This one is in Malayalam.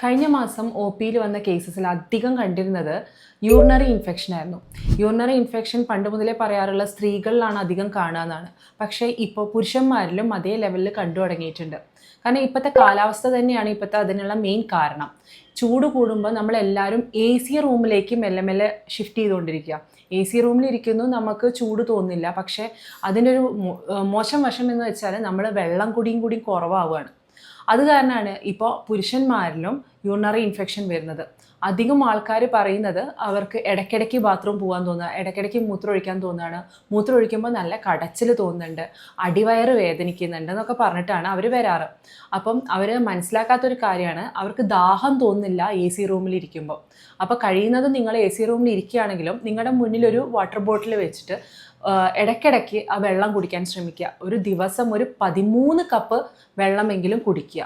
കഴിഞ്ഞ മാസം ഒ പിയിൽ വന്ന കേസസിൽ അധികം കണ്ടിരുന്നത് യൂറിനറി ഇൻഫെക്ഷൻ ആയിരുന്നു. യൂറിനറി ഇൻഫെക്ഷൻ പണ്ട് മുതലേ പറയാറുള്ള സ്ത്രീകളിലാണ് അധികം കാണുക എന്നാണ്. പക്ഷേ ഇപ്പോൾ പുരുഷന്മാരിലും അതേ ലെവലിൽ കണ്ടു തുടങ്ങിയിട്ടുണ്ട്. കാരണം ഇപ്പോഴത്തെ കാലാവസ്ഥ തന്നെയാണ് ഇപ്പോഴത്തെ അതിനുള്ള മെയിൻ കാരണം. ചൂട് കൂടുമ്പോൾ നമ്മളെല്ലാവരും എ സി റൂമിലേക്ക് മെല്ലെ മെല്ലെ ഷിഫ്റ്റ് ചെയ്തുകൊണ്ടിരിക്കുക. എ സി റൂമിലിരിക്കുന്നു, നമുക്ക് ചൂട് തോന്നില്ല. പക്ഷേ അതിൻ്റെ ഒരു മോശം വശം എന്ന് വെച്ചാൽ നമ്മൾ വെള്ളം കുടിയും കൂടി കുറവാവുകയാണ്. അത് കാരണമാണ് ഇപ്പോൾ പുരുഷന്മാരിലും യൂറിനറി ഇൻഫെക്ഷൻ വരുന്നത്. അധികം ആൾക്കാർ പറയുന്നത് അവർക്ക് ഇടയ്ക്കിടയ്ക്ക് ബാത്റൂം പോകാൻ തോന്നുക, ഇടയ്ക്കിടയ്ക്ക് മൂത്രം ഒഴിക്കാൻ തോന്നുകയാണ്, മൂത്രം ഒഴിക്കുമ്പോൾ നല്ല കടച്ചിൽ തോന്നുന്നുണ്ട്, അടിവയറ് വേദനിക്കുന്നുണ്ട് എന്നൊക്കെ പറഞ്ഞിട്ടാണ് അവർ വരാറ്. അപ്പം അവർ മനസ്സിലാക്കാത്തൊരു കാര്യമാണ്, അവർക്ക് ദാഹം തോന്നുന്നില്ല എ സി റൂമിലിരിക്കുമ്പോൾ. അപ്പോൾ കഴിയുന്നത് നിങ്ങൾ എ സി റൂമിൽ ഇരിക്കുകയാണെങ്കിലും നിങ്ങളുടെ മുന്നിലൊരു വാട്ടർ ബോട്ടിൽ വെച്ചിട്ട് ഇടയ്ക്കിടയ്ക്ക് ആ വെള്ളം കുടിക്കാൻ ശ്രമിക്കുക. ഒരു ദിവസം ഒരു 13 കപ്പ് വെള്ളമെങ്കിലും കുടിക്കുക.